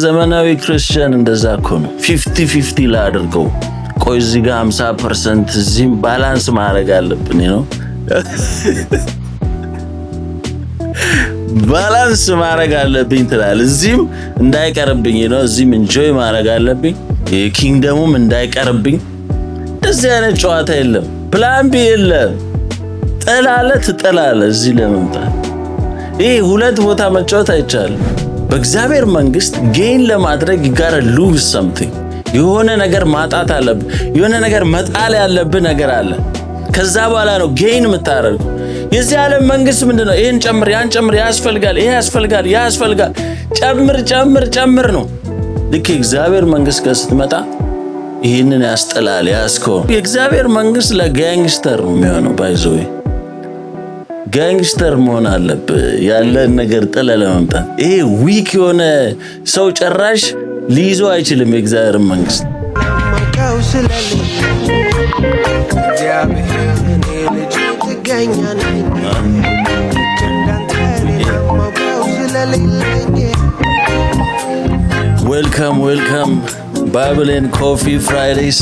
ዘመናዊ ክርስቲያን እንደዛ እኮ ነው። 50-50 ላድርገው። ቆይ እዚህ ጋር 50% እዚህም ባላንስ ማድረግ አለብን ነው። ባላንስ ማድረግ አለብኝ ትላለህ። እዚህም እንዳይቀርብኝ ነው። እዚህም ኢንጆይ ማድረግ አለብኝ። የኪንግደሙም እንዳይቀርብኝ። እንደዚህ አይነት ጨዋታ የለም። ፕላን ቢ የለም። ትጠላለህ እዚህ ለመምጣት። ይሄ ሁለት ቦታ መጫወት አይቻልም። በእግዚአብሔር መንግስት ጌን ለማድረግ ጋር lose something የሆነ ነገር ማጣት አለብህ። የሆነ ነገር መጣል ያለብህ ነገር አለ። ከዛ በኋላ ነው ጌን የምታደርገው። የዚህ ዓለም መንግስት ምንድነው? ይሄን ጨምር፣ ያን ጨምር፣ ያስፈልጋል፣ ይሄ ያስፈልጋል፣ ያ ያስፈልጋል፣ ጨምር ነው። ልክ የእግዚአብሔር መንግስት ጋር ስትመጣ ይሄንን ያስጠላል። ያስከው የእግዚአብሔር መንግስት ለጋንግስተር ነው የሚሆነው። ባይዘው ጋንግስተር መሆን አለብህ ያለን ነገር ጥለህ ለመምጣት። ይሄ ዊክ የሆነ ሰው ጭራሽ ሊይዞ አይችልም የእግዚአብሔር መንግስት። ዌልካም ባይብል ኤንድ ኮፊ ፍራይዴይስ።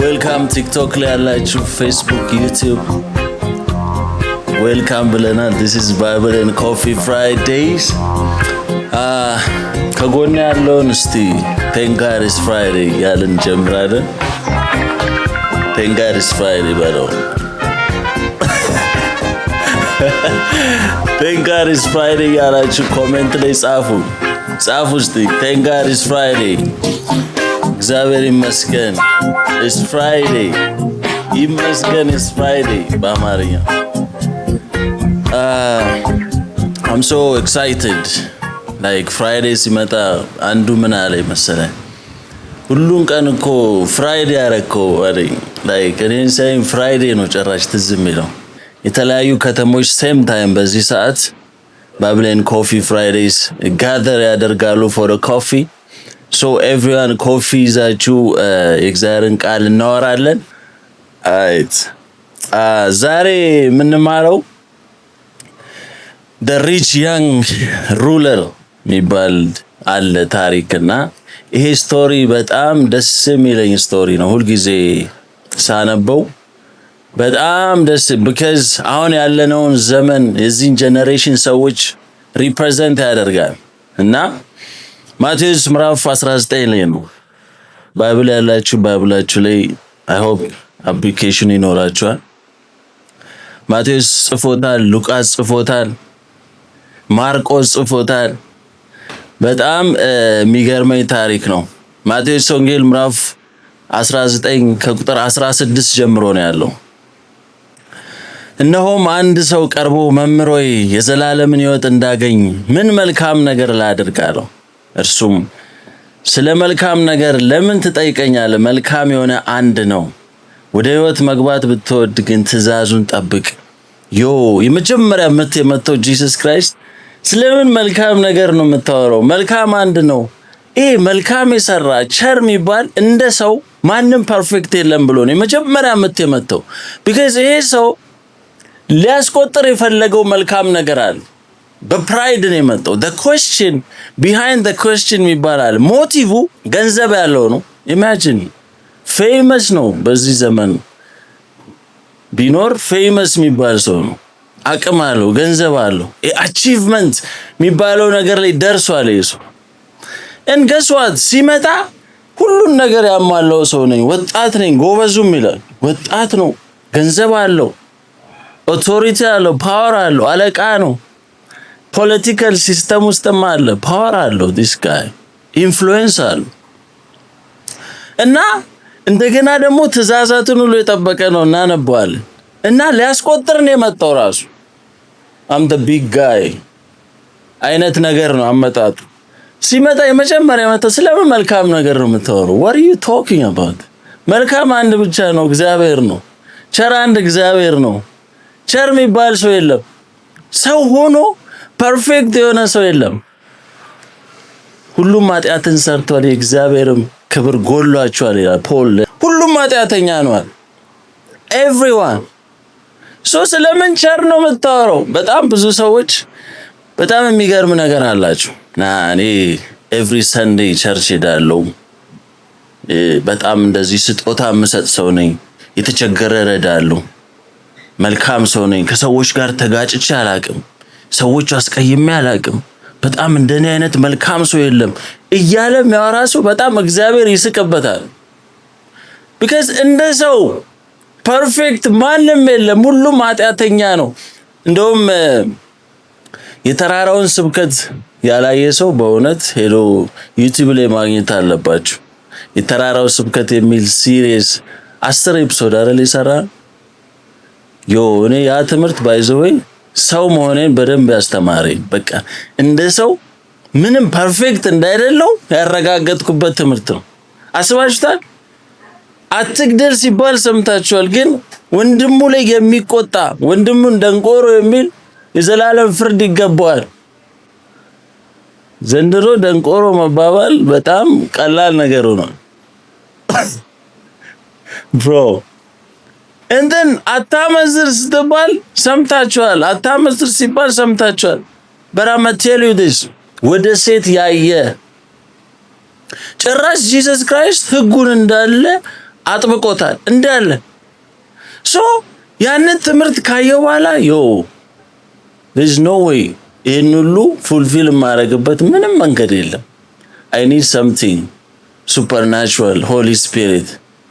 ዌልካም ቲክቶክ ላይ ያላችሁ፣ ፌስቡክ፣ ዩቲዩብ ዌልካም ብለናል። This is Bible and Coffee Fridays። ከጎን ያለውን እስቲ Thank God it's Friday ያለን ጀምራለን። Thank God it's Friday በለው። Thank God it's Friday ያላችሁ ኮሜንት ላይ ጻፉ እስቲ Thank God it's Friday። እግዚአብሔር ይመስገን it's Friday። ይመስገን it's Friday በአማርኛ። I'm so excited. Like Friday ሲመጣ አንዱ ምን አለ መሰለኝ፣ ሁሉን ቀን እኮ ፍራይዴ አረከው አይደል? Like እኔን saying Friday ነው ጭራሽ ትዝ የሚለው። የተለያዩ ከተሞች ሴም ታይም በዚህ ሰዓት Bible and Coffee Fridays gather ያደርጋሉ for a coffee. So everyone coffee ይዛችሁ የእግዚአብሔርን ቃል እናወራለን። ዛሬ የምንማረው the rich young ruler የሚባል አለ ታሪክና ይሄ ስቶሪ በጣም ደስ የሚለኝ ስቶሪ ነው። ሁልጊዜ ሳነበው በጣም ደስ because አሁን ያለነውን ዘመን የዚህን ጀነሬሽን ሰዎች ሪፕሬዘንት ያደርጋል እና ማቴዎስ ምዕራፍ 19 ላይ ነው። ባይብል ያላችሁ ባይብላችሁ ላይ I hope application ይኖራችኋል። ማቴዎስ ጽፎታል፣ ሉቃስ ጽፎታል፣ ማርቆስ ጽፎታል። በጣም የሚገርመኝ ታሪክ ነው። ማቴዎስ ወንጌል ምዕራፍ 19 ከቁጥር 16 ጀምሮ ነው ያለው። እነሆም አንድ ሰው ቀርቦ መምህር ሆይ የዘላለምን ሕይወት እንዳገኝ ምን መልካም ነገር ላድርግ አለው። እርሱም ስለ መልካም ነገር ለምን ትጠይቀኛለህ? መልካም የሆነ አንድ ነው። ወደ ሕይወት መግባት ብትወድ ግን ትእዛዙን ጠብቅ። የመጀመሪያ የመተው ኢየሱስ ክርስቶስ ስለምን መልካም ነገር ነው የምታወራው? መልካም አንድ ነው። ይሄ መልካም የሰራ ቸር የሚባል እንደ ሰው ማንም ፐርፌክት የለም ብሎ ነው የመጀመሪያ የመተው። because ይሄ ሰው ሊያስቆጥር የፈለገው መልካም ነገር አለ። በፕራይድ ነው የመጣው። the question behind the question ይባላል። ሞቲቭ ገንዘብ ያለው ነው። imagine ፌመስ ነው በዚህ ዘመን ቢኖር ፌመስ የሚባል ሰው ነው። አቅም አለው፣ ገንዘብ አለው፣ አቺቭመንት የሚባለው ነገር ላይ ደርሷል ኢየሱስ። and guess what ሲመጣ ሁሉን ነገር ያሟላው ሰው ነኝ፣ ወጣት ነኝ፣ ጎበዙም ይላል። ወጣት ነው፣ ገንዘብ አለው፣ ኦቶሪቲ አለው፣ ፓወር አለው፣ አለቃ ነው። ፖለቲካል ሲስተም ውስጥም አለ፣ ፓወር አለው። this guy ኢንፍሉዌንስ አለው እና እንደገና ደግሞ ትእዛዛቱን ሁሉ የጠበቀ ነው። እናነበዋለን እና ሊያስቆጥር ነው የመጣው ራሱ I'm the big guy አይነት ነገር ነው አመጣጡ። ሲመጣ የመጀመሪያ መጣ ስለምን መልካም ነገር ነው የምታወራው? What are you talking about? መልካም አንድ ብቻ ነው፣ እግዚአብሔር ነው። ቸር አንድ እግዚአብሔር ነው። ቸር የሚባል ሰው የለም። ሰው ሆኖ ፐርፌክት የሆነ ሰው የለም። ሁሉም ኃጢአትን ሰርቷል፣ የእግዚአብሔርም ክብር ጎሏቸዋል ይላል ፖል። ሁሉም ኃጢአተኛ ነው። everyone ስለምን ቸር ነው የምታወራው? በጣም ብዙ ሰዎች በጣም የሚገርም ነገር አላችሁ። እኔ ኤቭሪ ሰንዴ ቸርች ሄዳለሁ። በጣም እንደዚህ ስጦታ የምሰጥ ሰው ነኝ። የተቸገረ እረዳለሁ። መልካም ሰው ነኝ። ከሰዎች ጋር ተጋጭቼ አላቅም። ሰዎች አስቀይሜ አላቅም። በጣም እንደኔ አይነት መልካም ሰው የለም እያለ የሚያወራ ሰው በጣም እግዚአብሔር ይስቅበታል። ቢካዝ እንደ ሰው ፐርፌክት ማንም የለም፣ ሁሉም ኃጢአተኛ ነው። እንደውም የተራራውን ስብከት ያላየ ሰው በእውነት ሄዶ ዩቲዩብ ላይ ማግኘት አለባችሁ። የተራራው ስብከት የሚል ሲሪየስ 10 ኤፒሶድ አይደል ይሰራ። እኔ ያ ትምህርት ባይዘወይ ሰው መሆኔን በደንብ ያስተማረኝ፣ በቃ እንደ ሰው ምንም ፐርፌክት እንዳይደለው ያረጋገጥኩበት ትምህርት ነው። አስባችሁታል? አትግደል ሲባል ሰምታችኋል። ግን ወንድሙ ላይ የሚቆጣ ወንድሙን ደንቆሮ የሚል የዘላለም ፍርድ ይገባዋል። ዘንድሮ ደንቆሮ መባባል በጣም ቀላል ነገር ሆኗል። ብሮ እንትን አታመዝር ስትባል ሰምታችኋል። አታመዝር ሲባል ሰምታችኋል። በራመቴሉ ዲስ ወደ ሴት ያየ ጭራሽ ጂሰስ ክራይስት ህጉን እንዳለ አጥብቆታል እንዳለ። ያንን ትምህርት ካየው በኋላ there's no way ይህን ሁሉ ፉልፊል የማደርግበት ምንም መንገድ የለም። I need something supernatural, Holy Spirit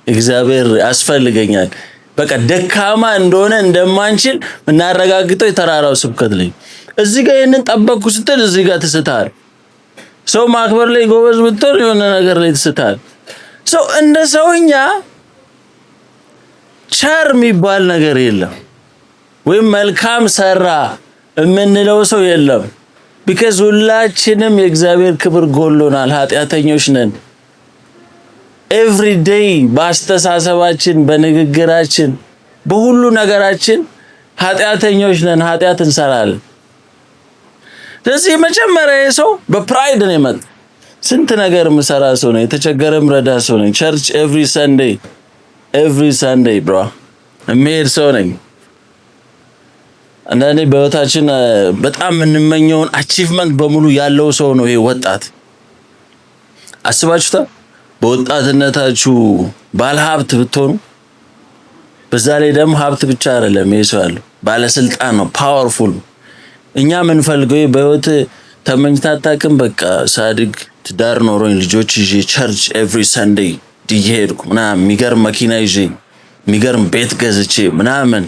እግዚአብሔር ያስፈልገኛል። በቃ ደካማ እንደሆነ እንደማንችል እናረጋግጠው የተራራው ስብከት ላይ እዚህ ጋር ይሄንን ጠበቅኩ ስትል እዚህ ጋር ትስታል። ሰው ማክበር ላይ ጎበዝ ብትሆን የሆነ ነገር ላይ ትስታል። እንደ ሰውኛ ቸር የሚባል ነገር የለም፣ ወይም መልካም ሰራ የምንለው ሰው የለም። ቢካዝ ሁላችንም የእግዚአብሔር ክብር ጎሎናል፣ ኃጢአተኞች ነን። ኤቭሪ ዴይ በአስተሳሰባችን፣ በንግግራችን፣ በሁሉ ነገራችን ኃጢአተኞች ነን፣ ኃጢአት እንሰራለን። ስለዚህ መጀመሪያ ሰው በፕራይድ ነው የመጣ። ስንት ነገር ምሰራ ሰው ነኝ፣ የተቸገረም ረዳ ሰው ነኝ። ቸርች ኤቭሪ ሰንዴይ ብሮ እምሄድ ሰው ነኝ። አንዳንዴ በህይወታችን በጣም የምንመኘውን አቺቭመንት በሙሉ ያለው ሰው ነው ይሄ ወጣት። አስባችሁታ በወጣትነታችሁ ባለሀብት ብትሆኑ፣ በዛ ላይ ደግሞ ሀብት ብቻ አይደለም ይሄ ሰው ያለው ባለስልጣን ነው፣ ፓወርፉል። እኛ የምንፈልገው በህይወት ተመኝታታክም በቃ ሳድግ ትዳር ኖሮኝ ልጆች ይዤ ቸርች ኤቭሪ ሰንዴይ እየሄድኩ ምናምን የሚገርም መኪና ይዤ የሚገርም ቤት ገዝቼ ምናምን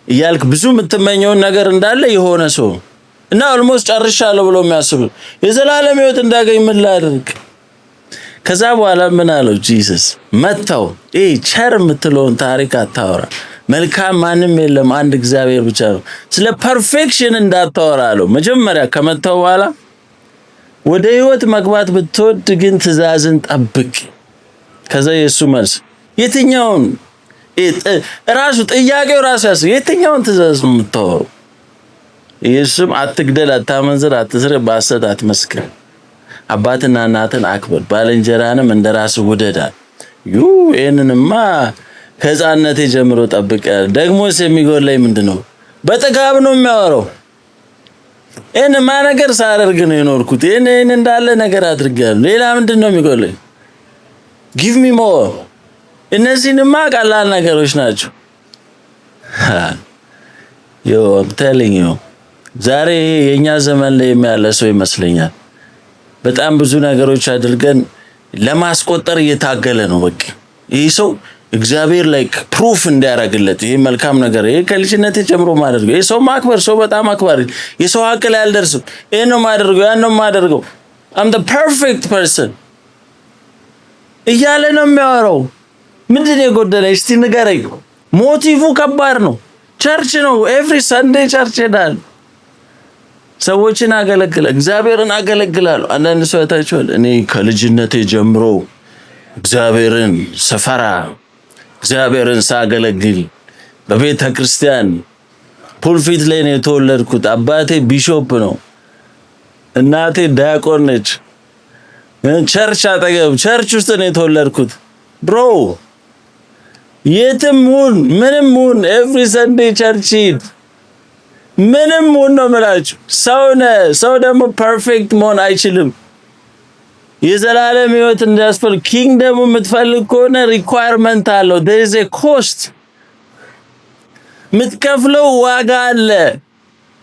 እያልክ ብዙ የምትመኘውን ነገር እንዳለ የሆነ ሰው እና ኦልሞስት ጨርሻለሁ ብሎ የሚያስብ የዘላለም ህይወት እንዳገኝ ምን ላድርግ? ከዛ በኋላ ምን አለው ጂሰስ መጣው። ቸር የምትለውን ታሪክ አታወራ፣ መልካም ማንም የለም አንድ እግዚአብሔር ብቻ ነው። ስለ ፐርፌክሽን እንዳታወራ አለው። መጀመሪያ ከመጣው በኋላ ወደ ህይወት መግባት ብትወድ ግን ትእዛዝን ጠብቅ። ከዛ የሱ መልስ የትኛውን ራሱ ጥያቄው ራሱ የትኛውን ትእዛዝ ነው የምታወራው? ኢየሱስም አትግደል፣ አታመንዝር፣ አትስረቅ፣ በሐሰት አትመስክር፣ አባትና እናትን አክብር፣ ባልንጀራንም እንደራስህ ውደድ። ይሄንንማ ከሕፃንነቴ ጀምሮ ጠብቄያለሁ። ደግሞስ የሚጎድለኝ ምንድነው? በጥጋብ ነው የሚያወራው። ይሄንማ ነገር ሳደርግ ነው የኖርኩት። ይሄን እንዳለ ነገር አድርጌያለሁ። ሌላ ምንድነው የሚጎድለኝ? ጊቭ ሚ ሞር። እነዚህንማ ቀላል ነገሮች ናቸው። I'm telling you ዛሬ የኛ ዘመን ላይ የሚያለ ሰው ይመስለኛል በጣም ብዙ ነገሮች አድርገን ለማስቆጠር እየታገለ ነው። በቃ ይሄ ሰው እግዚአብሔር ላይክ ፕሩፍ እንዲያረግለት ይሄ መልካም ነገር ይሄ ከልጅነቴ ጀምሮ ማድረግ ይሄ ሰው ማክበር ሰው በጣም አክባሪ የሰው ሀቅ ላይ አልደርስም ይሄ ነው ማድረግ ያን ነው ማድረግ I'm the perfect person እያለ ነው የሚያወራው። ምንድነው የጎደለኝ እስቲ ንገረኝ። ሞቲቭ ከባድ ነው። ቸርች ነው ኤቭሪ ሰንዴይ ቸርች ሄዳል። ሰዎችን አገለግል እግዚአብሔርን አገለግላለሁ። አንዳንድ ሰው ታይቷል። እኔ ከልጅነቴ ጀምሮ እግዚአብሔርን ሰፈራ እግዚአብሔርን ሳገለግል በቤተ ክርስቲያን ፑልፊት ላይ ነው የተወለድኩት። አባቴ ቢሾፕ ነው፣ እናቴ ዲያቆን ነች። ቸርች አጠገብ ቸርች ውስጥ ነው የተወለድኩት። ብሮ የትም ሁን ምንም ሁን ኤቭሪ ሰንዴይ ቸርች ሂድ። ምንም ሁን ነው የምላችሁ። ሰው ደግሞ ፐርፌክት መሆን አይችልም። የዘላለም ህይወት እንዲያስፈልግ ኪንግደሙ የምትፈልግ ከሆነ ሪኳየርመንት አለው። there is a cost የምትከፍለው ዋጋ አለ።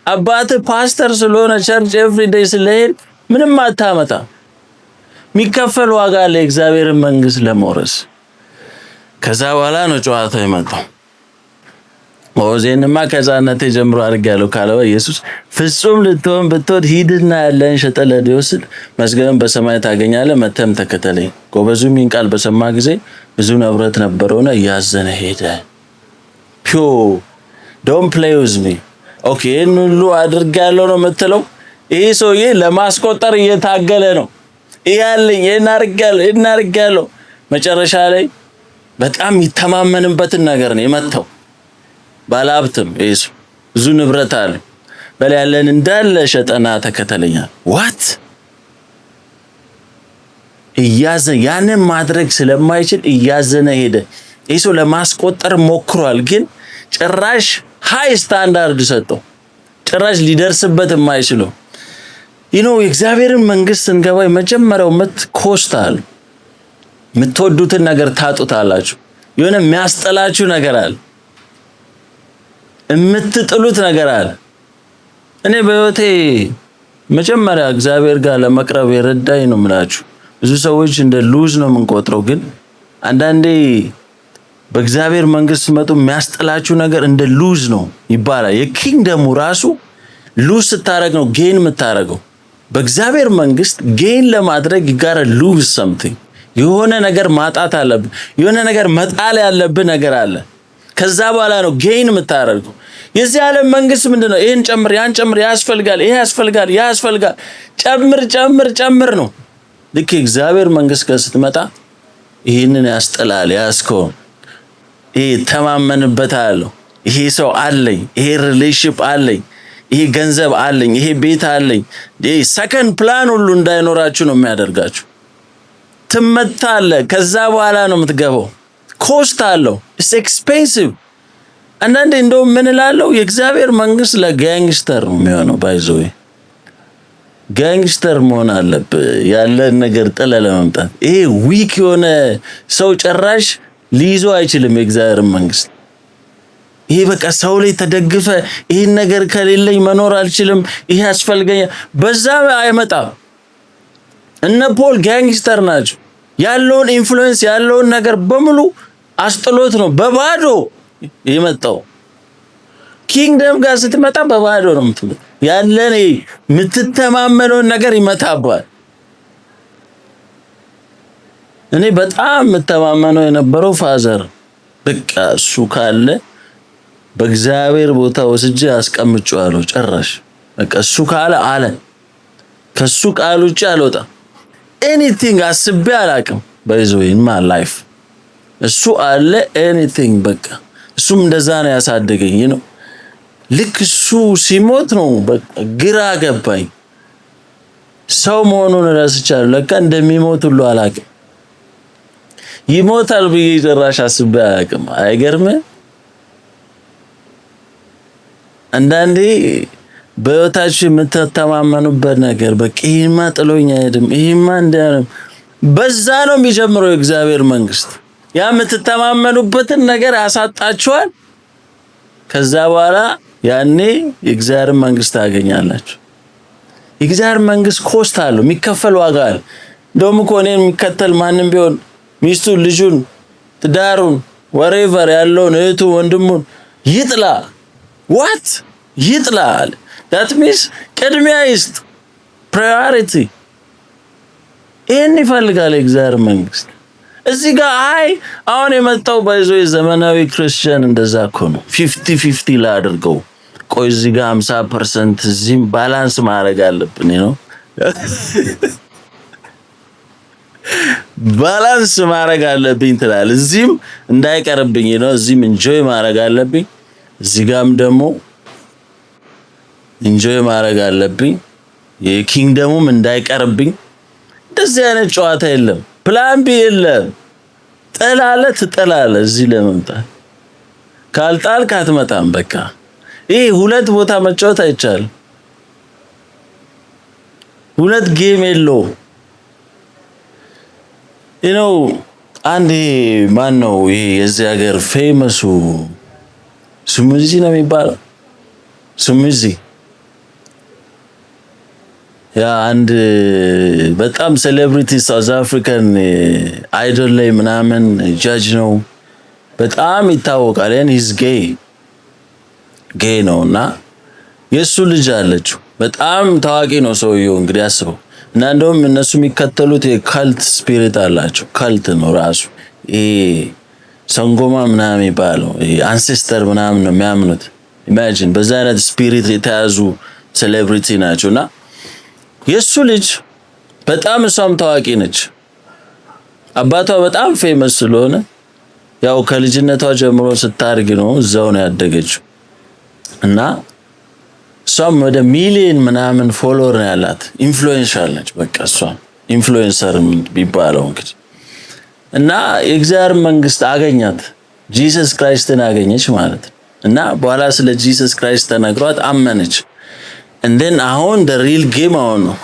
አባት ፓስተር ስለሆነ ቸርች ኤቭሪ ዴይ ስለሄድ ምንም አታመጣ። የሚከፈል ዋጋ አለ የእግዚአብሔርን መንግስት ለመውረስ። ከዛ በኋላ ነው ጨዋታው የመጣው። ኦዜንማ ከዛነቴ ጀምሮ አድርጋለሁ ካለው ኢየሱስ ፍጹም ልትሆን ብትወድ ሂድና ያለህን ሸጠህ ለድሆች ስጥ፣ መዝገብን በሰማይ ታገኛለህ፣ መተም ተከተለኝ። ጎበዙም ይህን ቃል በሰማ ጊዜ ብዙ ንብረት ነበረውና እያዘነ ሄደ። ፒዮ ዶንት ፕሌይ ዊዝ ሚ። ኦኬ ይህን ሁሉ አድርጋለሁ ነው የምትለው? ይሄ ሰውዬ ለማስቆጠር እየታገለ ነው። ይያለኝ ይህን አድርጋለሁ። መጨረሻ ላይ በጣም የሚተማመንበትን ነገር ነው የመታው። ባለሀብትም ኢየሱስ ብዙ ንብረት አለ፣ በል ያለን እንዳለ ሸጠና ተከተለኝ። ዋት እያዘነ ያንን ማድረግ ስለማይችል እያዘነ ሄደ። ኢየሱስ ለማስቆጠር ሞክሯል፣ ግን ጭራሽ ሃይ ስታንዳርድ ሰጠው። ጭራሽ ሊደርስበት የማይችለው የእግዚአብሔርን መንግስት ስንገባ የመጀመሪያው ኮስት አለ። የምትወዱትን ነገር ታጡታላችሁ። የሆነ የሚያስጠላችሁ ነገር አለ፣ የምትጥሉት ነገር አለ። እኔ በህይወቴ መጀመሪያ እግዚአብሔር ጋር ለመቅረብ የረዳኝ ነው የምላችሁ። ብዙ ሰዎች እንደ ሉዝ ነው የምንቆጥረው፣ ግን አንዳንዴ በእግዚአብሔር መንግስት መጡ የሚያስጠላችሁ ነገር እንደ ሉዝ ነው ይባላል። የኪንግደሙ ራሱ ሉዝ ስታረግ ነው ጌን የምታረገው። በእግዚአብሔር መንግስት ጌን ለማድረግ ይጋራ ሉዝ something። የሆነ ነገር ማጣት አለብህ፣ የሆነ ነገር መጣል ያለብህ ነገር አለ። ከዛ በኋላ ነው ጌን የምታረገው። የዚህ ዓለም መንግስት ምንድነው? ይሄን ጨምር፣ ያን ጨምር፣ ያስፈልጋል፣ ይሄ ያስፈልጋል፣ ያ ያስፈልጋል፣ ጨምር ነው። ልክ እግዚአብሔር መንግስት ጋር ስትመጣ ይሄንን ያስጠላል፣ ያስከው ይሄ ተማመንበታለሁ፣ ይሄ ሰው አለኝ፣ ይሄ ሪሌሽንሺፕ አለኝ፣ ይሄ ገንዘብ አለኝ፣ ይሄ ቤት አለኝ። ይሄ ሰከንድ ፕላን ሁሉ እንዳይኖራችሁ ነው የሚያደርጋችሁ። ትመታለህ፣ ከዛ በኋላ ነው የምትገባው። ኮስት አለው፣ ኢትስ ኤክስፔንሲቭ። አንዳንዴ እንደውም ምን እላለሁ የእግዚአብሔር መንግስት ለጋንግስተር ነው የሚሆነው። ባይዘው ጋንግስተር መሆን አለብህ ያለን ነገር ጥለህ ለመምጣት። ይሄ ዊክ የሆነ ሰው ጭራሽ ሊይዞ አይችልም የእግዚአብሔር መንግስት። ይሄ በቃ ሰው ላይ ተደግፈ ይሄን ነገር ከሌለኝ መኖር አልችልም፣ ይሄ ያስፈልገኛል፣ በዛ አይመጣም። እነ ፖል ጋንግስተር ናቸው። ያለውን ኢንፍሉዌንስ ያለውን ነገር በሙሉ አስጥሎት ነው በባዶ የመጣው። ኪንግደም ጋር ስትመጣ በባዶ ነው የምትመጣው። ያለን የምትተማመነውን ነገር ይመታባል። እኔ በጣም የምተማመነው የነበረው ፋዘር በቃ እሱ ካለ በእግዚአብሔር ቦታ ወስጄ አስቀምጬዋለሁ። ጭራሽ በቃ እሱ ካለ አለ፣ ከሱ ቃል ውጪ አልወጣም። ኤኒቲንግ አስቤ አላቅም። ባይዘዌን ማ ላይፍ እሱ አለ ኤኒቲንግ በቃ እሱም እንደዛ ነው ያሳደገኝ ነው። ልክ እሱ ሲሞት ነው በቃ ግራ ገባኝ። ሰው መሆኑን ረስቻለሁ። ለካ እንደሚሞት ሁሉ አላቅም። ይሞታል ብዬ ጭራሽ አስቤ አላቅም። አይገርምም? አንዳንዴ በህይወታችሁ የምትተማመኑበት ነገር በቃ ይሄማ ጥሎኝ አይሄድም፣ ይሄማ እንዲያንም በዛ ነው የሚጀምረው የእግዚአብሔር መንግስት። ያ የምትተማመኑበትን ነገር ያሳጣችኋል። ከዛ በኋላ ያኔ የእግዚአብሔር መንግስት ታገኛላችሁ። የእግዚአብሔር መንግስት ኮስት አለው፣ የሚከፈል ዋጋ አለ። እንደውም እኮ እኔን የሚከተል ማንም ቢሆን ሚስቱን፣ ልጁን፣ ትዳሩን ወሬቨር ያለውን እህቱ ወንድሙን ይጥላ። ዋት ይጥላል? that means ቅድሚያ ይስጥ፣ ፕራዮሪቲ። ይሄን ይፈልጋል የእግዚአብሔር መንግስት። እዚህ ጋር አሁን የመጣው ባይዞ የዘመናዊ ክርስቲያን እንደዛ እኮ ነው። 50-50 ላድርገው። ቆይ እዚህ ጋር 50% እዚህም ባላንስ ማድረግ አለብን ነው ባላንስ ማድረግ አለብኝ ትላለህ። እዚህም እንዳይቀርብኝ ነው፣ እዚህም ኢንጆይ ማድረግ አለብኝ፣ እዚህ ጋርም ደግሞ ኢንጆይ ማድረግ አለብኝ። የኪንግደሙም እንዳይቀርብኝ። እንደዚህ አይነት ጨዋታ የለም፣ ፕላን ቢ የለም። ትጠላለህ እዚህ ለመምጣት። ካልጣልክ አትመጣም። በቃ ይሄ ሁለት ቦታ መጫወት አይቻልም። ሁለት ጌም የለውም። አንዴ ማን ነው ይሄ የዚህ ሀገር ፌመሱ ስሙዚ ነው የሚባለው ስሙዚ ያ አንድ በጣም ሴሌብሪቲ ሳውዝ አፍሪካን አይዶል ላይ ምናምን ጃጅ ነው በጣም ይታወቃል ያን ሂዝ ጌይ ነውና የሱ ልጅ አለችው በጣም ታዋቂ ነው ሰውየው እንግዲህ አስበው እና እንደውም እነሱ የሚከተሉት የካልት ስፒሪት አላቸው ካልት ነው ራሱ ሰንጎማ ምናምን ይባላል አንሴስተር ምናምን ነው የሚያምኑት ኢማጂን በዛ አይነት ስፒሪት የተያዙ ሴሌብሪቲ ናቸውና የሱ ልጅ በጣም እሷም ታዋቂ ነች አባቷ በጣም ፌመስ ስለሆነ ያው ከልጅነቷ ጀምሮ ስታርግ ነው እዛው ነው ያደገችው እና እሷም ወደ ሚሊዮን ምናምን ፎሎወር ነው ያላት ኢንፍሉዌንሻል ነች በቃ እሷ ኢንፍሉዌንሰር ቢባለው እንግዲህ እና የእግዚአብሔር መንግስት አገኛት ጂሰስ ክራይስትን አገኘች ማለት እና በኋላ ስለ ጂሰስ ክራይስት ተነግሯት አመነች እንደን አሁን the real game አሁን ነው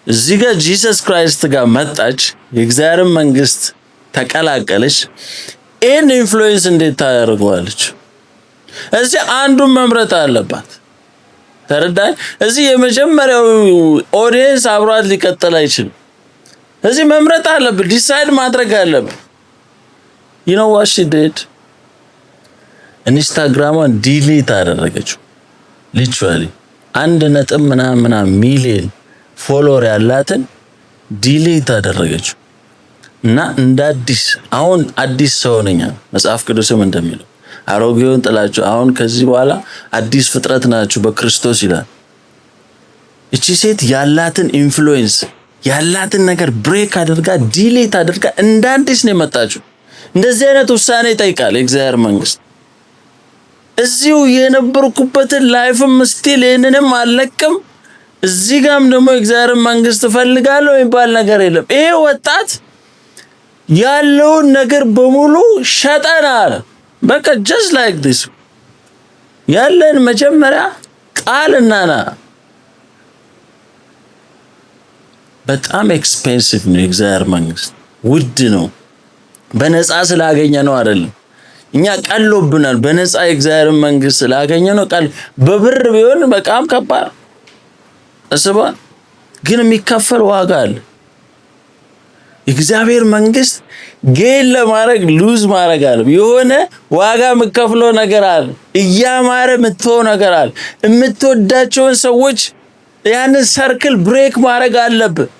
እዚህ ጋር ጂሰስ ክራይስት ጋር መጣች የእግዚአብሔር መንግስት ተቀላቀለች ይህን ኢንፍሉዌንስ እንዴት ታደርገዋለች እዚህ አንዱን መምረጥ አለባት ተረዳኝ እዚህ የመጀመሪያው ኦዲየንስ አብሯት ሊቀጥል አይችልም እዚህ መምረጥ አለብህ ዲሳይድ ማድረግ አለብህ you know what she did ኢንስታግራሟን ዲሊት አደረገችው literally 1.ምናምን ሚሊዮን ፎሎወር ያላትን ዲሊት አደረገችው እና እንደ አዲስ ሰው ነኝ መጽሐፍ ቅዱስም እንደሚለው አሮጌውን ጥላችሁ አሁን ከዚህ በኋላ አዲስ ፍጥረት ናችሁ በክርስቶስ ይላል እቺ ሴት ያላትን ኢንፍሉዌንስ ያላትን ነገር ብሬክ አድርጋ ዲሊት አድርጋ እንደ አዲስ ነው የመጣችው እንደዚህ አይነት ውሳኔ ይጠይቃል የእግዚአብሔር መንግስት እዚሁ የነበርኩበትን ላይፍም ስቲል የነንም አለቅም እዚህ ጋርም ደግሞ የእግዚአብሔር መንግስት ፈልጋለሁ የሚባል ነገር የለም ይሄ ወጣት ያለውን ነገር በሙሉ ሸጠናል በቃ just like this ያለን መጀመሪያ ቃልና በጣም ኤክስፔንሲቭ ነው የእግዚአብሔር መንግስት ውድ ነው በነፃ ስላገኘ ነው አይደለም እኛ ቀሎብናል በነፃ የእግዚአብሔር መንግስት ስላገኘ ነው ቃል በብር ቢሆን በቃም ከባድ አስባ ግን የሚከፈል ዋጋ አለ የእግዚአብሔር መንግስት ጌል ለማድረግ ሉዝ ማድረግ አለ የሆነ ዋጋ የምከፍለው ነገር አለ እያማረ ምትሆ ነገር አለ የምትወዳቸውን ሰዎች ያንን ሰርክል ብሬክ ማድረግ አለብህ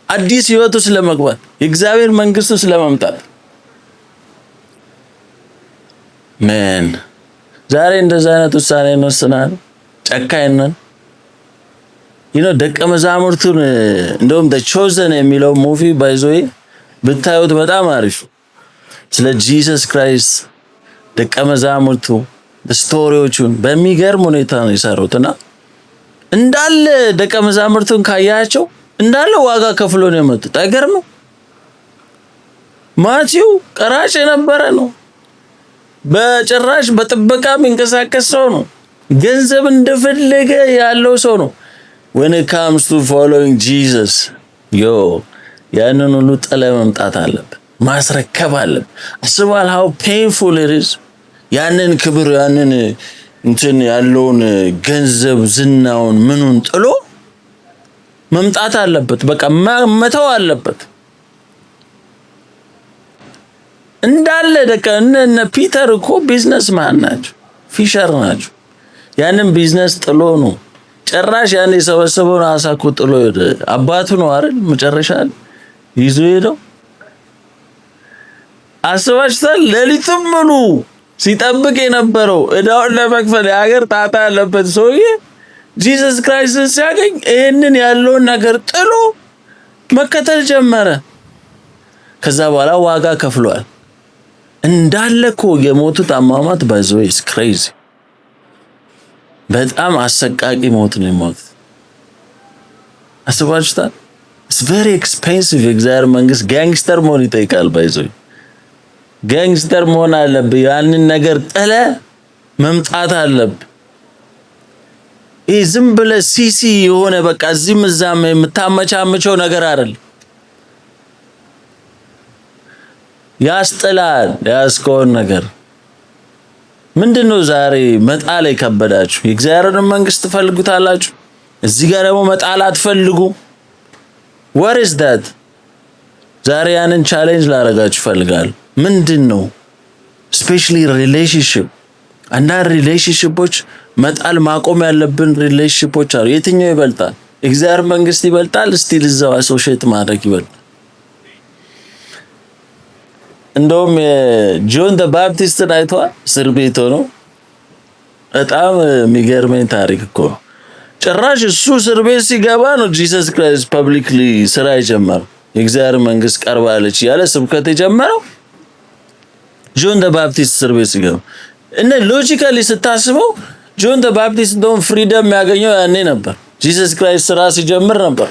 አዲስ ህይወት ውስጥ ለመግባት የእግዚአብሔር መንግስት ውስጥ ለመምጣት ማን ዛሬ እንደዛ አይነት ውሳኔ እንወስናለን ጨካኝ ነን ደቀ መዛሙርቱን እንደውም the chosen የሚለው ሙቪ ባይዞይ ብታዩት በጣም አሪፍ ስለ ጂሰስ ክራይስት ደቀ መዛሙርቱ ስቶሪዎቹን በሚገርም ሁኔታ ነው የሰሩትና እንዳለ ደቀ መዛሙርቱን ካያቸው እንዳለ ዋጋ ከፍሎ ነው የመጡት አይገርም ማቲው ቀራጭ የነበረ ነው በጭራሽ በጥበቃ የሚንቀሳቀስ ሰው ነው ገንዘብ እንደፈለገ ያለው ሰው ነው when it comes to following Jesus ያንን ሁሉ ጥለ መምጣት አለብህ ማስረከብ አለብህ አስባል how painful it is ያንን ክብር ያንን እንትን ያለውን ገንዘብ ዝናውን ምኑን ጥሎ መምጣት አለበት በቃ መተው አለበት እንዳለ ደቀ እነ ፒተር እኮ ቢዝነስማን ናቸው ፊሸር ናቸው ያንን ቢዝነስ ጥሎ ነው ጭራሽ ያኔ ሰበሰበውን አሳኩ ጥሎ አባቱ ነው አይደል መጨረሻ ይዞ ሄደው አስባችኋል ሌሊቱም ሙሉ ሲጠብቅ የነበረው እዳውን ለመክፈል የሀገር ጣጣ ያለበት ሰውዬ ጂሰስ ክራይስት ሲያገኝ ይሄንን ያለውን ነገር ጥሎ መከተል ጀመረ ከዛ በኋላ ዋጋ ከፍሏል እንዳለኮ የሞቱት አሟሟት ባይዞይስ ክሬዚ በጣም አሰቃቂ ሞት ነው የሞት አስባችሁታል it's very expensive የእግዚአብሔር መንግስት ጋንግስተር መሆን ይጠይቃል ባይዞይ ጋንግስተር መሆን አለብህ ያንን ነገር ጥለ መምጣት አለብህ ዝም ብለህ ሲሲ የሆነ በቃ እዚህም እዛም የምታመቻመቸው ነገር አይደል ያስጥላል። ያስከውን ነገር ምንድነው ዛሬ መጣል የከበዳችሁ? የእግዚአብሔርን መንግስት ትፈልጉታላችሁ፣ እዚህ ጋር ደግሞ መጣል አትፈልጉ። what is that? ዛሬ ያንን ቻሌንጅ ላደርጋችሁ እፈልጋለሁ። ምንድነው ስፔሻሊ ሪሌሽንሺፕ፣ አንዳንድ ሪሌሽንሺፖች መጣል ማቆም ያለብን ሪሌሽንሺፖች አሉ። የትኛው ይበልጣል? እግዚአብሔር መንግስት ይበልጣል? ስቲል እዛው አሶሺየት ማድረግ ይበልጣል? እንደውም ጆን ዘ ባፕቲስትን አይተዋል? እስር ቤት ሆኖ በጣም የሚገርመኝ ታሪክ እኮ ጭራሽ እሱ እስር ቤት ሲገባ ነው ጂሰስ ክራይስት ፐብሊክሊ ስራ የጀመረው። የእግዚአብሔር መንግስት ቀርባለች ያለ ስብከት የጀመረው ጆን ዘ ባፕቲስት እስር ቤት ሲገባ። እና ሎጂካሊ ስታስበው ጆን ዘ ባፕቲስት እንደውም ፍሪደም ያገኘው ያኔ ነበር፣ ጂሰስ ክራይስት ስራ ሲጀምር ነበር።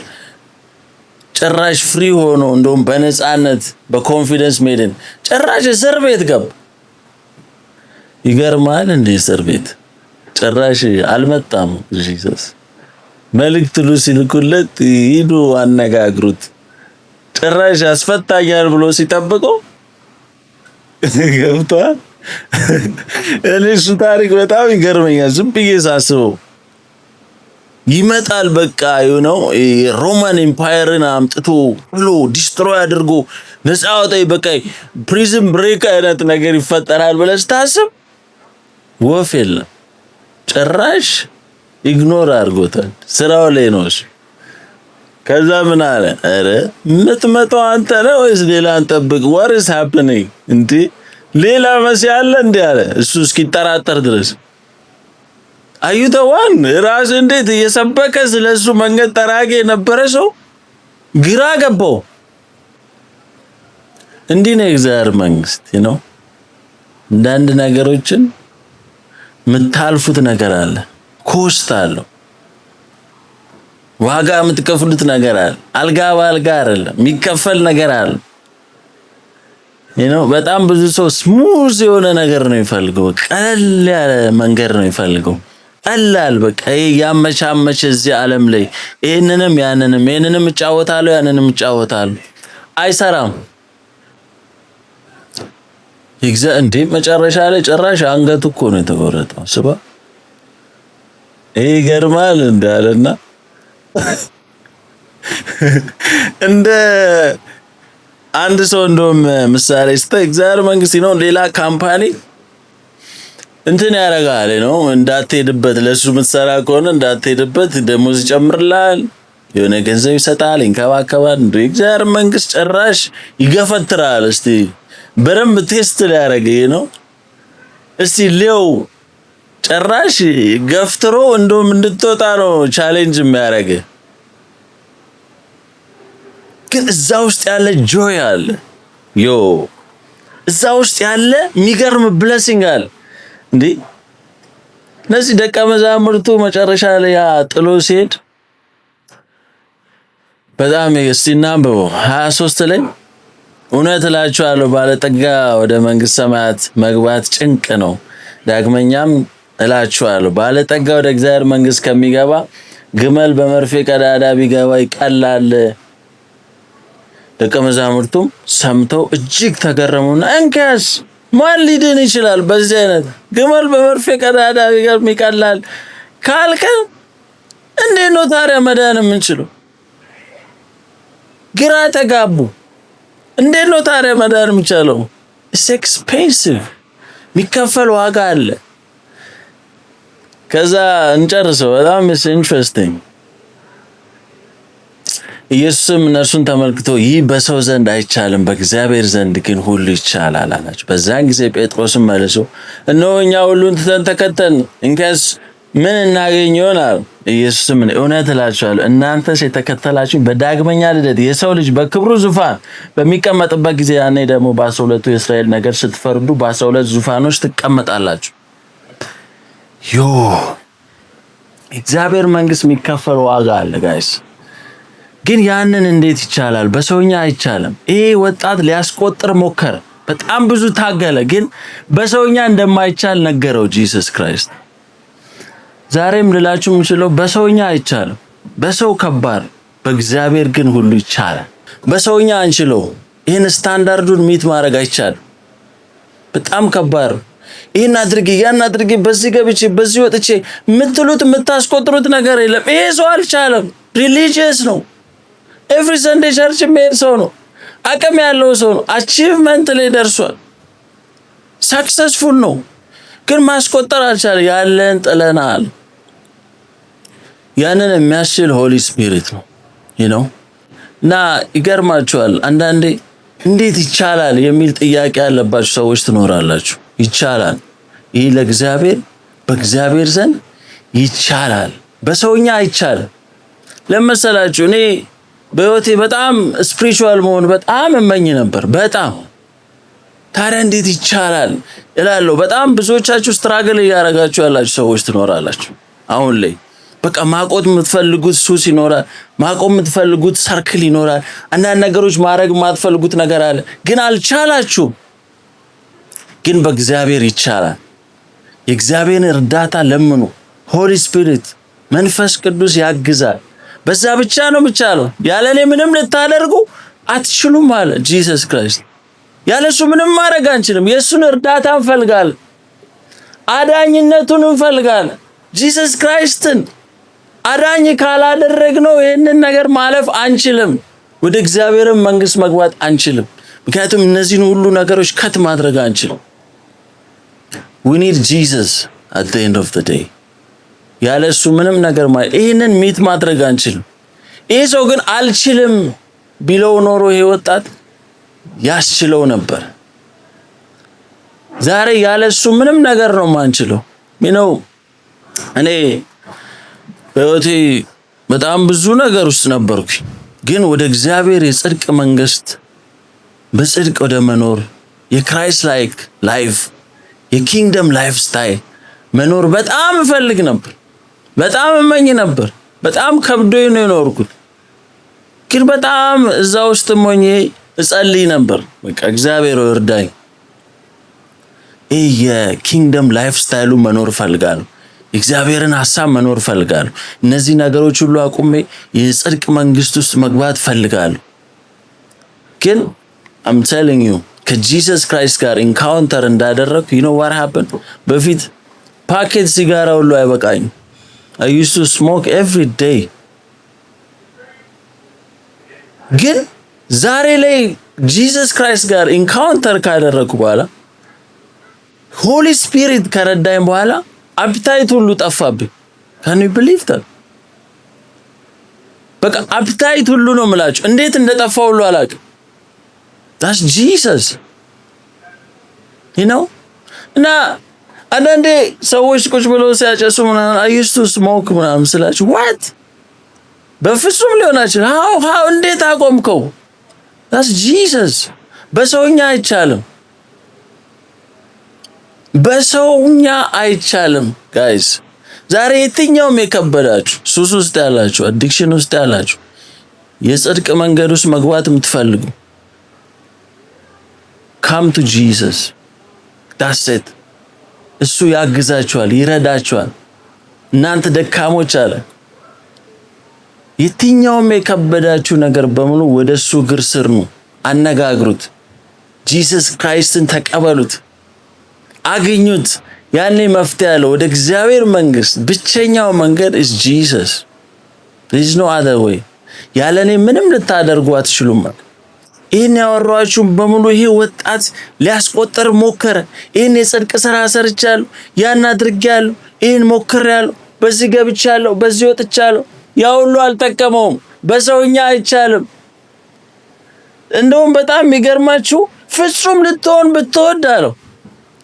ጭራሽ ፍሪ ሆኖ እንደውም በነፃነት በኮንፊደንስ ሜድን ጭራሽ እስር ቤት ገባ። ይገርማል እንደ እስር ቤት ጭራሽ አልመጣም። ጂሰስ መልእክት ሲልኩለት ሂዱ አነጋግሩት፣ ጭራሽ አስፈታኛል ብሎ ሲጠብቀው ገብቷል። እኔ እሱ ታሪክ በጣም ይገርመኛል ዝም ብዬ ሳስበው። ይመጣል በቃ ነው ሮማን ኤምፓየርን አምጥቶ ብሎ ዲስትሮይ አድርጎ ነፃ ወጣይ በቃ ፕሪዝን ብሬክ አይነት ነገር ይፈጠራል ብለህ ስታስብ ወፍ የለም። ጭራሽ ኢግኖር አድርጎታል። ስራው ላይ ነው እሱ። ከዛ ምን አለ? አረ የምትመጣው አንተ ነህ ወይስ ሌላ እንጠብቅ? what is happening እንዴ ሌላ መሲህ አለ እንዴ አለ እሱ እስኪጠራጠር ድረስ። አዩተዋን ራስ እንዴት እየሰበከ ስለሱ መንገድ ጠራጌ የነበረ ሰው ግራ ገባው። እንዲህ ነው የእግዚአብሔር መንግስት ነው። አንዳንድ ነገሮችን የምታልፉት ነገር አለ፣ ኮስት አለው፣ ዋጋ የምትከፍሉት ነገር አለ። አልጋ ባልጋ አይደለም፣ የሚከፈል ነገር አለ። በጣም ብዙ ሰው ስሙዝ የሆነ ነገር ነው የሚፈልገው፣ ቀለል ያለ መንገድ ነው የሚፈልገው። ቀላል በቃ ያመቻመች እዚህ ዓለም ላይ ይሄንንም ያንንም እጫወታለሁ ያንንም እጫወታለሁ አይሰራም። እንዴ መጨረሻ ላይ ጭራሽ አንገቱ እኮ ነው የተቆረጠው። ስባ ይገርማል እንዳለና እንደ አንድ ሰው እንደውም ምሳሌ እግዚአብሔር መንግስት ነው ሌላ ካምፓኒ እንትን ያረጋል ነው እንዳትሄድበት፣ ለሱ ምትሰራ ከሆነ እንዳትሄድበት ደሞዝ ይጨምርላል፣ የሆነ ገንዘብ ይሰጣል፣ ይንከባከባል። እንደ እግዚአብሔር መንግስት ጭራሽ ይገፈትራል። እስቲ በደንብ ቴስት ሊያረግ ነው። እስቲ ሊው ጭራሽ ገፍትሮ እንደውም እንድትወጣ ነው ቻሌንጅ የሚያረግ። ግን እዛ ውስጥ ያለ ጆይ አለ፣ እዛ ውስጥ ያለ የሚገርም ብሌሲንግ አለ። እንዴ እነዚህ ደቀ መዛሙርቱ መጨረሻ ላይ ጥሎ ሲሄድ በጣም እስቲናምበው 23 ላይ እውነት እላችኋለሁ ባለጠጋ ወደ መንግስት ሰማያት መግባት ጭንቅ ነው፣ ዳግመኛም እላችኋለሁ ባለጠጋ ወደ እግዚአብሔር መንግስት ከሚገባ ግመል በመርፌ ቀዳዳ ቢገባ ይቀላል። ደቀ መዛሙርቱም ሰምተው እጅግ ተገረሙና እንኪያስ ማን ሊድን ይችላል? በዚህ አይነት ግመል በመርፌ ቀዳዳ ቢገባ ይቀላል ካልከ እንዴት ነው ታዲያ መዳን የምንችለው? ግራ ተጋቡ። እንዴት ነው ታዲያ መዳን የሚቻለው? it's expensive፣ የሚከፈል ዋጋ አለ። ከዛ እንጨርሰው። በጣም ኢንትረስቲንግ። ኢየሱስም እነርሱን ተመልክቶ ይህ በሰው ዘንድ አይቻልም፣ በእግዚአብሔር ዘንድ ግን ሁሉ ይቻላል አላቸው። በዛን ጊዜ ጴጥሮስም መልሶ እነሆ እኛ ሁሉን ትተን ተከተልን፣ እንኪያስ ምን እናገኝ ይሆናል? ኢየሱስም እውነት እላችኋለሁ እናንተስ የተከተላችሁኝ በዳግመኛ ልደት የሰው ልጅ በክብሩ ዙፋን በሚቀመጥበት ጊዜ ያኔ ደግሞ በ12ቱ የእስራኤል ነገድ ስትፈርዱ በ12 ዙፋኖች ትቀመጣላችሁ። እግዚአብሔር መንግስት የሚከፈል ዋጋ አለ ጋይስ። ግን ያንን እንዴት ይቻላል? በሰውኛ አይቻልም። ይሄ ወጣት ሊያስቆጥር ሞከረ፣ በጣም ብዙ ታገለ፣ ግን በሰውኛ እንደማይቻል ነገረው ጂሰስ ክራይስት። ዛሬም ልላችሁ የምችለው በሰውኛ አይቻልም። በሰው ከባድ፣ በእግዚአብሔር ግን ሁሉ ይቻላል። በሰውኛ አንችለው። ይህን ስታንዳርዱን ሚት ማድረግ አይቻልም። በጣም ከባድ። ይህን አድርጌ ያን አድርጌ በዚህ ገብቼ በዚህ ወጥቼ የምትሉት የምታስቆጥሩት ነገር የለም። ይሄ ሰው አልቻለም። ሪሊጂየስ ነው። ኤቭሪ ሰንዴ ቸርች የሚሄድ ሰው ነው። አቅም ያለው ሰው ነው። አቺቭመንት ላይ ደርሷል። ሰክሰስፉል ነው። ግን ማስቆጠር አልቻለ። ያለን ጥለናል። ያንን የሚያስችል ሆሊ ስፒሪት ነው እና ይገርማችኋል። አንዳንዴ እንዴት ይቻላል የሚል ጥያቄ ያለባችሁ ሰዎች ትኖራላችሁ። ይቻላል። ይህ ለእግዚአብሔር በእግዚአብሔር ዘንድ ይቻላል፣ በሰውኛ አይቻልም። ለመሰላችሁ እኔ በህይወቴ በጣም ስፒሪቹዋል መሆን በጣም እመኝ ነበር። በጣም ታዲያ እንዴት ይቻላል እላለሁ። በጣም ብዙዎቻችሁ ስትራግል እያደረጋችሁ ያላችሁ ሰዎች ትኖራላችሁ። አሁን ላይ በቃ ማቆም የምትፈልጉት ሱስ ይኖራል። ማቆም የምትፈልጉት ሰርክል ይኖራል። አንዳንድ ነገሮች ማድረግ የማትፈልጉት ነገር አለ፣ ግን አልቻላችሁም። ግን በእግዚአብሔር ይቻላል። የእግዚአብሔርን እርዳታ ለምኑ። ሆሊ ስፒሪት መንፈስ ቅዱስ ያግዛል። በዛ ብቻ ነው የሚቻለው። ያለኔ ምንም ልታደርጉ አትችሉም አለ ጂሰስ ክራይስት። ያለሱ ምንም ማድረግ አንችልም። የሱን እርዳታ እንፈልጋለን። አዳኝነቱን እንፈልጋለን። ጂሰስ ክራይስትን አዳኝ ካላደረግነው ይህንን ነገር ማለፍ አንችልም። ወደ እግዚአብሔር መንግስት መግባት አንችልም። ምክንያቱም እነዚህን ሁሉ ነገሮች ከት ማድረግ አንችልም። we need Jesus at the end of the day። ያለሱ ምንም ነገር ይህንን ሚት ማድረግ አንችልም። ይሄ ሰው ግን አልችልም ቢለው ኖሮ ይሄ ወጣት ያስችለው ነበር። ዛሬ ያለሱ ምንም ነገር ነው ማንችለው። እኔ በህይወቴ በጣም ብዙ ነገር ውስጥ ነበርኩ፣ ግን ወደ እግዚአብሔር የጽድቅ መንግስት በጽድቅ ወደ መኖር የክራይስት ላይክ ላይፍ የኪንግደም ላይፍ ስታይል መኖር በጣም እፈልግ ነበር። በጣም እመኝ ነበር። በጣም ከብዶኝ ነው የኖርኩት። ግን በጣም እዛ ውስጥ ሞኜ እጸልይ ነበር። በቃ እግዚአብሔር እርዳኝ፣ የኪንግደም ላይፍ ስታይሉ መኖር ፈልጋለሁ። የእግዚአብሔርን ሐሳብ መኖር ፈልጋለሁ። እነዚህ ነገሮች ሁሉ አቁሜ የጽድቅ መንግስት ውስጥ መግባት ፈልጋለሁ። ግን I'm telling you ከጂሰስ ክራይስት ጋር ኢንካውንተር እንዳደረኩ what happened? በፊት ፓኬት ሲጋራ ሁሉ አይበቃኝ። I used to smoke every day። ግን ዛሬ ላይ ጂሰስ ክራይስት ጋር ኢንካውንተር ካደረኩ በኋላ ሆሊ ስፒሪት ከረዳኝ በኋላ አፕታይት ሁሉ ጠፋብኝ። can you believe that? በቃ አፕታይት ሁሉ ነው የምላችሁ። እንዴት እንደጠፋ ሁሉ አላውቅም። that's Jesus እና አንዳንዴ ሰዎች ቁጭ ብለው ሲያጨሱ ምናምን I used to smoke ምናምን ስላችሁ what በፍጹም ሊሆን አይችልም። how እንዴት አቆምከው? that's Jesus። በሰውኛ አይቻልም። በሰውኛ አይቻልም ጋይስ። ዛሬ የትኛውም የከበዳችሁ ሱስ ውስጥ ያላችሁ፣ አዲክሽን ውስጥ ያላችሁ፣ የጽድቅ መንገድ ውስጥ መግባት የምትፈልጉ come to Jesus። that's it። እሱ ያግዛችኋል፣ ይረዳችኋል። እናንተ ደካሞች አለ የትኛውም የከበዳችሁ ነገር በሙሉ ወደሱ እግር ስር ነው። አነጋግሩት። ጂሰስ ክራይስትን ተቀበሉት፣ አግኙት። ያኔ መፍትሄ ያለው ወደ እግዚአብሔር መንግስት ብቸኛው መንገድ is Jesus። there is no other way። ያለኔ ምንም ልታደርጉ አትችሉም። ይሄን ያወራችሁ በሙሉ ይሄ ወጣት ሊያስቆጥር ሞከረ። ይሄን የጽድቅ ስራ ሰርቻለሁ፣ ያን አድርጌያለሁ፣ ይሄን ሞክሬያለሁ፣ በዚህ ገብቻለሁ፣ በዚህ ወጥቻለሁ። ያ ሁሉ አልጠቀመውም። በሰውኛ አይቻልም። እንደውም በጣም የሚገርማችሁ ፍጹም ልትሆን ብትወድ አለው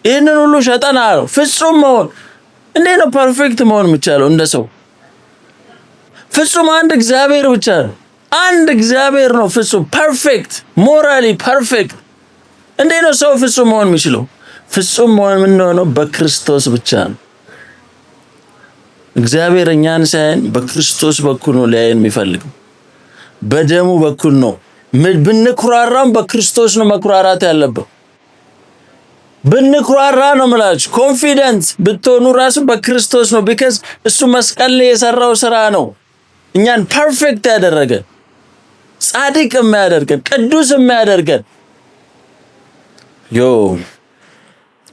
ይሄንን ሁሉ ሸጠና አለው ፍጹም መሆን። እንዴት ነው ፐርፌክት መሆን የሚቻለው? እንደ ሰው ፍጹም አንድ እግዚአብሔር ብቻ ነው። አንድ እግዚአብሔር ነው ፍጹም ፐርፌክት፣ ሞራሊ ፐርፌክት። እንዴት ነው ሰው ፍጹም መሆን የሚችለው? ፍጹም መሆን የምንሆነው በክርስቶስ ብቻ ነው። እግዚአብሔር እኛን ሳይን በክርስቶስ በኩል ነው ሊያየን የሚፈልገው። በደሙ በኩል ነው። ብንኩራራም በክርስቶስ ነው መኩራራት ያለበት። ብንኩራራ ነው ማለት ኮንፊደንስ ብትሆኑ ራሱ በክርስቶስ ነው። because እሱ መስቀል ላይ የሰራው ስራ ነው እኛን ፐርፌክት ያደረገ። ጻድቅ የሚያደርገን ቅዱስ የሚያደርገን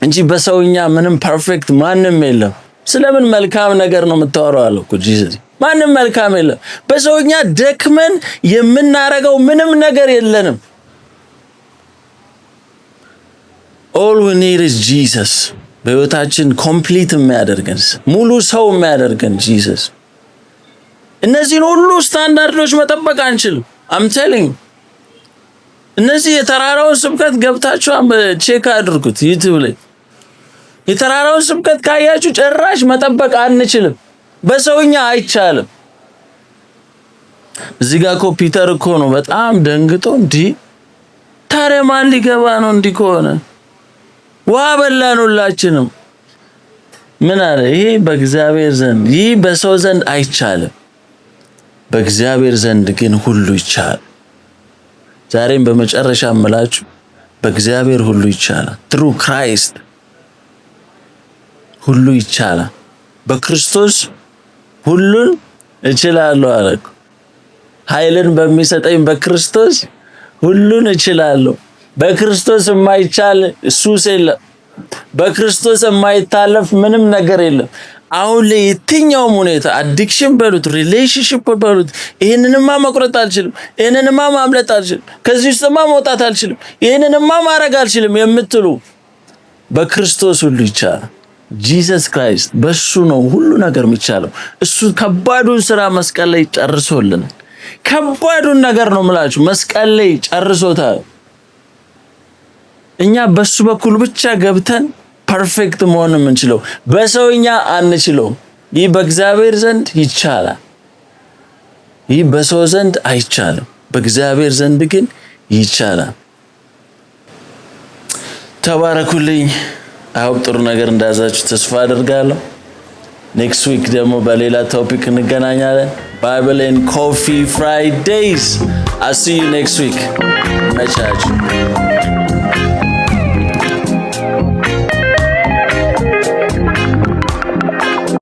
እንጂ በሰውኛ ምንም ፐርፌክት ማንም የለም። ስለምን መልካም ነገር ነው የምታወራው አለው እኮ ጂሰስ። ማንም መልካም የለም። በሰውኛ ደክመን የምናረገው ምንም ነገር የለንም። all we need is Jesus። በህይወታችን ኮምፕሊት የሚያደርገን ሙሉ ሰው የሚያደርገን ጂሰስ። እነዚህን ሁሉ ስታንዳርዶች መጠበቅ አንችልም። I'm telling you እነዚህ የተራራውን ስብከት ገብታችሁ ቼክ አድርጉት ዩቲዩብ ላይ። የተራራውን ስብከት ካያችሁ ጭራሽ መጠበቅ አንችልም። በሰውኛ አይቻልም። እዚህ ጋር እኮ ፒተር እኮ ነው በጣም ደንግጦ ታዲያ ማን ሊገባ ነው እንዲህ ከሆነ? ውሃ በላን ሁላችንም። ምን አለ? ይሄ በእግዚአብሔር ዘንድ ይህ በሰው ዘንድ አይቻልም፣ በእግዚአብሔር ዘንድ ግን ሁሉ ይቻላል። ዛሬም በመጨረሻ እምላችሁ በእግዚአብሔር ሁሉ ይቻላል። ትሩ ክራይስት ሁሉ ይቻላል። በክርስቶስ ሁሉን እችላለሁ አለ። ኃይልን በሚሰጠኝ በክርስቶስ ሁሉን እችላለሁ። በክርስቶስ የማይቻል ሱስ የለም። በክርስቶስ የማይታለፍ ምንም ነገር የለም። አሁን ላይ የትኛውም ሁኔታ አዲክሽን በሉት ሪሌሽንሺፕ በሉት ይሄንንማ መቁረጥ አልችልም፣ ይሄንንማ ማምለጥ አልችልም፣ ከዚህ ውስጥማ መውጣት አልችልም፣ ይሄንንማ ማድረግ አልችልም የምትሉ በክርስቶስ ሁሉ ይቻላል። ጂሰስ ክራይስት በሱ ነው ሁሉ ነገር የሚቻለው። እሱ ከባዱን ስራ መስቀል ላይ ጨርሶልናል። ከባዱን ነገር ነው የምላችሁ መስቀል ላይ ጨርሶታል። እኛ በሱ በኩል ብቻ ገብተን ፐርፌክት መሆን የምንችለው በሰውኛ አንችለው። ይህ በእግዚአብሔር ዘንድ ይቻላል። ይህ በሰው ዘንድ አይቻልም፣ በእግዚአብሔር ዘንድ ግን ይቻላል። ተባረኩልኝ። አሁን ጥሩ ነገር እንዳዛችሁ ተስፋ አደርጋለሁ። ኔክስት ዊክ ደግሞ በሌላ ቶፒክ እንገናኛለን። ባይብል ኤንድ ኮፊ ፍራይዴይስ። I'll see you next week. መቻችሁ